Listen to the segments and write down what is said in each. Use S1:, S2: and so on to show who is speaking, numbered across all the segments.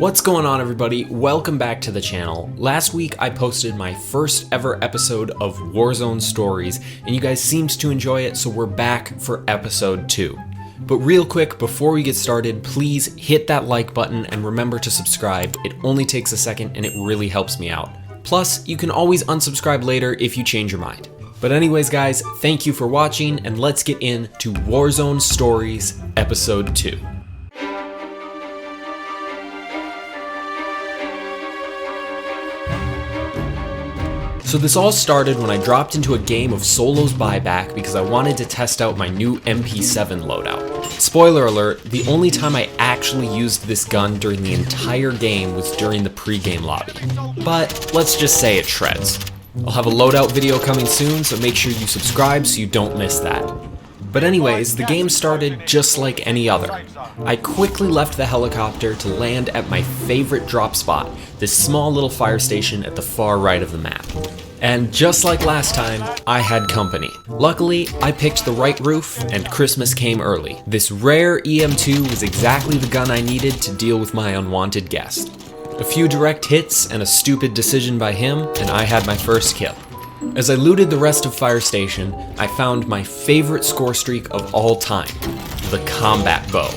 S1: What's going on, everybody? Welcome back to the channel. Last week I posted my first ever episode of Warzone Stories, and you guys seemed to enjoy it, so we're back for episode 2. But real quick, before we get started, please hit that like button and remember to subscribe. It only takes a second and it really helps me out. Plus, you can always unsubscribe later if you change your mind. But anyways guys, thank you for watching, and let's get into Warzone Stories Episode 2. So this all started when I dropped into a game of Solo's Buyback because I wanted to test out my new MP7 loadout. Spoiler alert, the only time I actually used this gun during the entire game was during the pre-game lobby. But let's just say it shreds. I'll have a loadout video coming soon, so make sure you subscribe so you don't miss that. But anyways, the game started just like any other. I quickly left the helicopter to land at my favorite drop spot, this small little fire station at the far right of the map. And just like last time, I had company. Luckily, I picked the right roof and Christmas came early. This rare EM2 was exactly the gun I needed to deal with my unwanted guest. A few direct hits and a stupid decision by him, and I had my first kill. As I looted the rest of Fire Station, I found my favorite score streak of all time, the combat bow.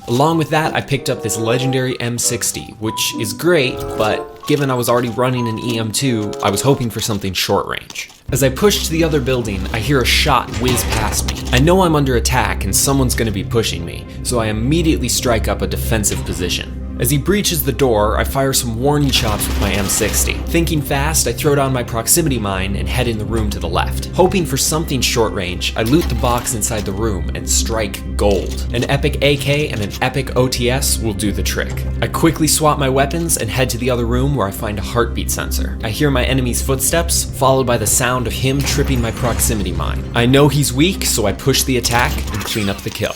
S1: Along with that, I picked up this legendary M60, which is great, but given I was already running an EM2, I was hoping for something short range. As I push to the other building, I hear a shot whiz past me. I know I'm under attack and someone's gonna be pushing me, so I immediately strike up a defensive position. As he breaches the door, I fire some warning shots with my M60. Thinking fast, I throw down my proximity mine and head in the room to the left. Hoping for something short range, I loot the box inside the room and strike gold. An epic AK and an epic OTS will do the trick. I quickly swap my weapons and head to the other room where I find a heartbeat sensor. I hear my enemy's footsteps, followed by the sound of him tripping my proximity mine. I know he's weak, so I push the attack and clean up the kill.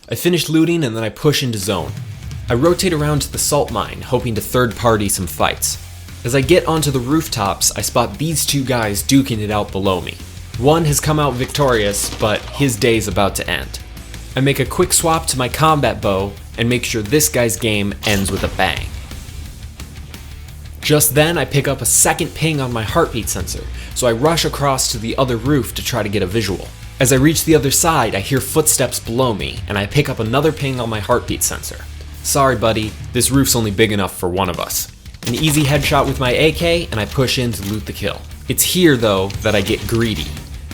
S1: I finish looting and then I push into zone. I rotate around to the salt mine, hoping to third party some fights. As I get onto the rooftops, I spot these two guys duking it out below me. One has come out victorious, but his day's about to end. I make a quick swap to my combat bow and make sure this guy's game ends with a bang. Just then, I pick up a second ping on my heartbeat sensor, so I rush across to the other roof to try to get a visual. As I reach the other side, I hear footsteps below me, and I pick up another ping on my heartbeat sensor. Sorry buddy, this roof's only big enough for one of us. An easy headshot with my AK and I push in to loot the kill. It's here though that I get greedy.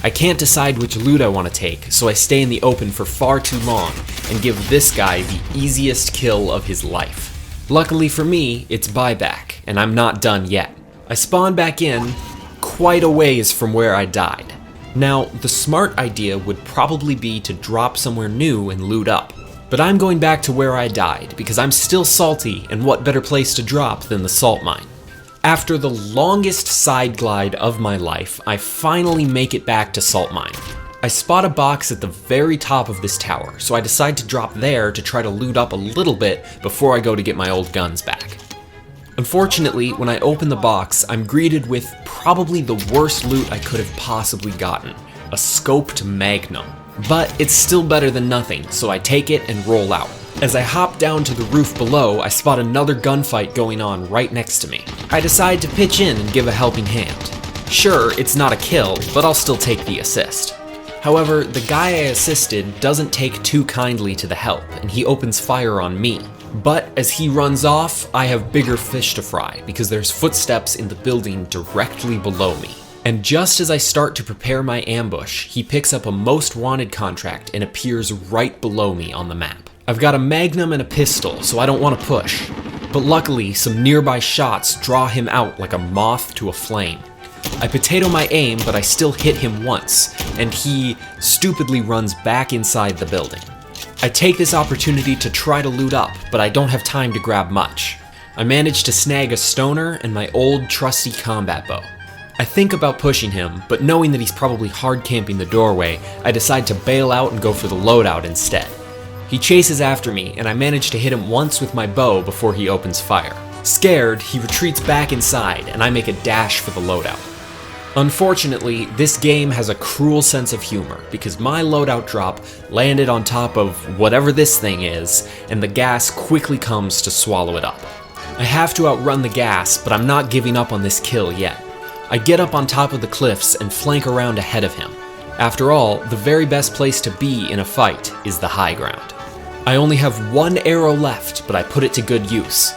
S1: I can't decide which loot I want to take, so I stay in the open for far too long and give this guy the easiest kill of his life. Luckily for me, it's buyback and I'm not done yet. I spawn back in quite a ways from where I died. Now, the smart idea would probably be to drop somewhere new and loot up. But I'm going back to where I died because I'm still salty, and what better place to drop than the salt mine. After the longest side glide of my life, I finally make it back to salt mine. I spot a box at the very top of this tower, so I decide to drop there to try to loot up a little bit before I go to get my old guns back. Unfortunately, when I open the box, I'm greeted with probably the worst loot I could have possibly gotten, a scoped Magnum. But it's still better than nothing, so I take it and roll out. As I hop down to the roof below, I spot another gunfight going on right next to me. I decide to pitch in and give a helping hand. Sure, it's not a kill, but I'll still take the assist. However, the guy I assisted doesn't take too kindly to the help, and he opens fire on me. But as he runs off, I have bigger fish to fry, because there's footsteps in the building directly below me. And just as I start to prepare my ambush, he picks up a most wanted contract and appears right below me on the map. I've got a Magnum and a pistol, so I don't want to push. But luckily, some nearby shots draw him out like a moth to a flame. I potato my aim, but I still hit him once, and he stupidly runs back inside the building. I take this opportunity to try to loot up, but I don't have time to grab much. I manage to snag a stoner and my old trusty combat bow. I think about pushing him, but knowing that he's probably hard camping the doorway, I decide to bail out and go for the loadout instead. He chases after me, and I manage to hit him once with my bow before he opens fire. Scared, he retreats back inside, and I make a dash for the loadout. Unfortunately, this game has a cruel sense of humor, because my loadout drop landed on top of whatever this thing is, and the gas quickly comes to swallow it up. I have to outrun the gas, but I'm not giving up on this kill yet. I get up on top of the cliffs and flank around ahead of him. After all, the very best place to be in a fight is the high ground. I only have one arrow left, but I put it to good use.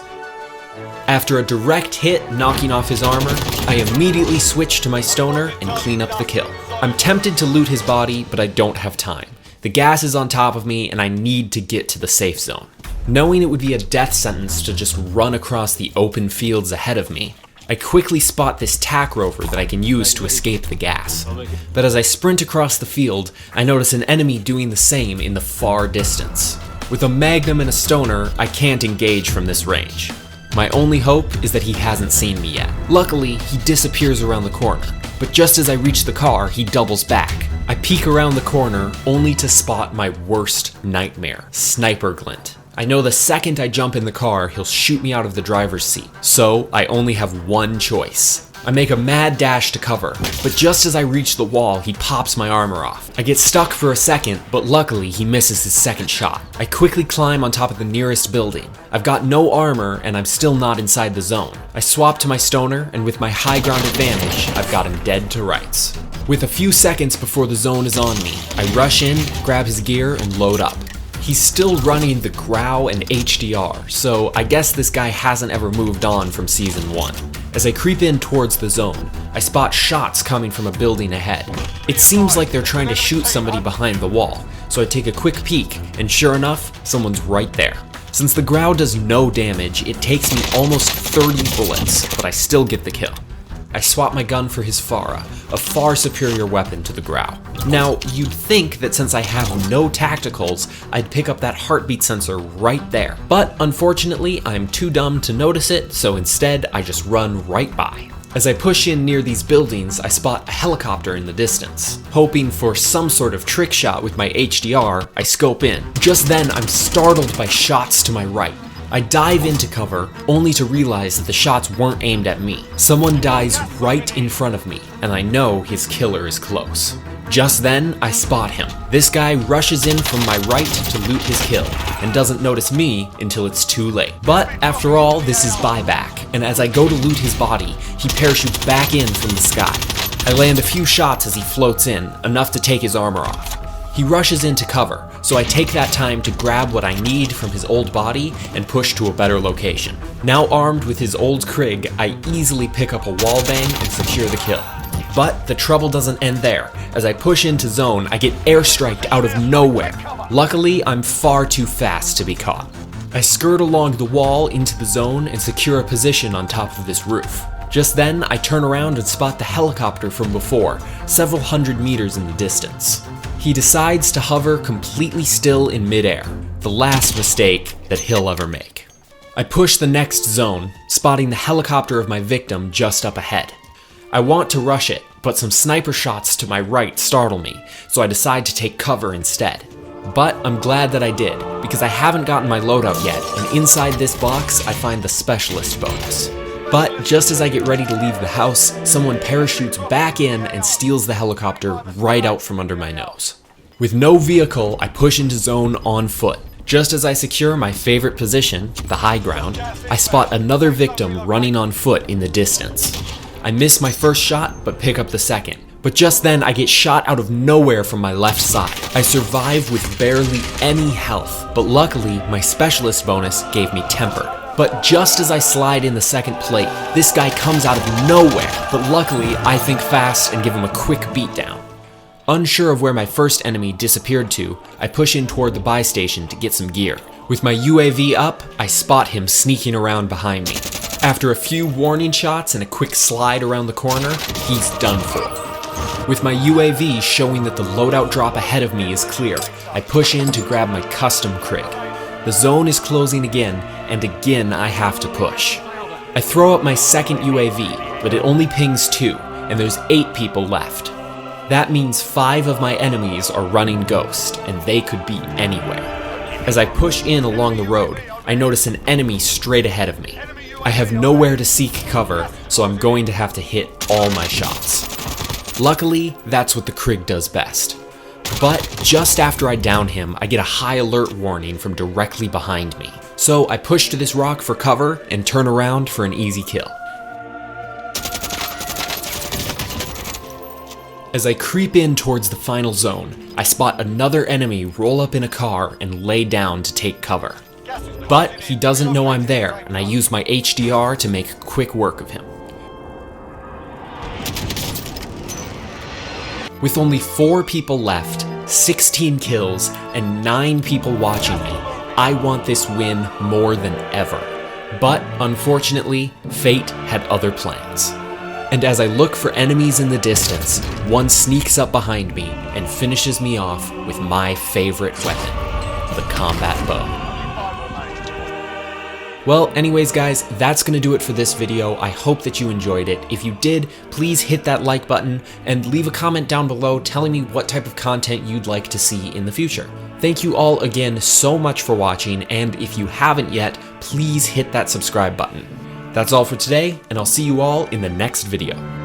S1: After a direct hit knocking off his armor, I immediately switch to my stoner and clean up the kill. I'm tempted to loot his body, but I don't have time. The gas is on top of me and I need to get to the safe zone. Knowing it would be a death sentence to just run across the open fields ahead of me, I quickly spot this tack rover that I can use to escape the gas. But as I sprint across the field, I notice an enemy doing the same in the far distance. With a magnum and a stoner, I can't engage from this range. My only hope is that he hasn't seen me yet. Luckily, he disappears around the corner, but just as I reach the car, he doubles back. I peek around the corner only to spot my worst nightmare, Sniper Glint. I know the second I jump in the car, he'll shoot me out of the driver's seat, so I only have one choice. I make a mad dash to cover, but just as I reach the wall, he pops my armor off. I get stuck for a second, but luckily he misses his second shot. I quickly climb on top of the nearest building. I've got no armor and I'm still not inside the zone. I swap to my stoner, and with my high ground advantage, I've got him dead to rights. With a few seconds before the zone is on me, I rush in, grab his gear, and load up. He's still running the Grow and HDR, so I guess this guy hasn't ever moved on from Season 1. As I creep in towards the zone, I spot shots coming from a building ahead. It seems like they're trying to shoot somebody behind the wall, so I take a quick peek, and sure enough, someone's right there. Since the Grow does no damage, it takes me almost 30 bullets, but I still get the kill. I swap my gun for his Farah, a far superior weapon to the Grow. Now, you'd think that since I have no tacticals, I'd pick up that heartbeat sensor right there. But unfortunately, I'm too dumb to notice it, so instead I just run right by. As I push in near these buildings, I spot a helicopter in the distance. Hoping for some sort of trick shot with my HDR, I scope in. Just then, I'm startled by shots to my right. I dive into cover, only to realize that the shots weren't aimed at me. Someone dies right in front of me, and I know his killer is close. Just then, I spot him. This guy rushes in from my right to loot his kill, and doesn't notice me until it's too late. But after all, this is buyback, and as I go to loot his body, he parachutes back in from the sky. I land a few shots as he floats in, enough to take his armor off. He rushes into cover, so I take that time to grab what I need from his old body and push to a better location. Now armed with his old Krig, I easily pick up a wallbang and secure the kill. But the trouble doesn't end there. As I push into zone, I get airstriked out of nowhere. Luckily, I'm far too fast to be caught. I skirt along the wall into the zone and secure a position on top of this roof. Just then, I turn around and spot the helicopter from before, several hundred meters in the distance. He decides to hover completely still in midair, the last mistake that he'll ever make. I push the next zone, spotting the helicopter of my victim just up ahead. I want to rush it, but some sniper shots to my right startle me, so I decide to take cover instead. But I'm glad that I did, because I haven't gotten my loadout yet, and inside this box I find the specialist bonus. But just as I get ready to leave the house, someone parachutes back in and steals the helicopter right out from under my nose. With no vehicle, I push into zone on foot. Just as I secure my favorite position, the high ground, I spot another victim running on foot in the distance. I miss my first shot, but pick up the second. But just then, I get shot out of nowhere from my left side. I survive with barely any health, but luckily, my specialist bonus gave me temper. But just as I slide in the second plate, this guy comes out of nowhere, but luckily I think fast and give him a quick beatdown. Unsure of where my first enemy disappeared to, I push in toward the buy station to get some gear. With my UAV up, I spot him sneaking around behind me. After a few warning shots and a quick slide around the corner, he's done for. With my UAV showing that the loadout drop ahead of me is clear, I push in to grab my custom Krig. The zone is closing again, and again I have to push. I throw up my second UAV, but it only pings 2, and there's 8 people left. That means 5 of my enemies are running Ghost, and they could be anywhere. As I push in along the road, I notice an enemy straight ahead of me. I have nowhere to seek cover, so I'm going to have to hit all my shots. Luckily, that's what the Krig does best. But just after I down him, I get a high alert warning from directly behind me. So I push to this rock for cover and turn around for an easy kill. As I creep in towards the final zone, I spot another enemy roll up in a car and lay down to take cover. But he doesn't know I'm there, and I use my HDR to make quick work of him. With only 4 people left, 16 kills, and 9 people watching me, I want this win more than ever. But unfortunately, fate had other plans. And as I look for enemies in the distance, one sneaks up behind me and finishes me off with my favorite weapon, the combat bow. Well, anyways guys, that's gonna do it for this video. I hope that you enjoyed it. If you did, please hit that like button and leave a comment down below telling me what type of content you'd like to see in the future. Thank you all again so much for watching, and if you haven't yet, please hit that subscribe button. That's all for today, and I'll see you all in the next video.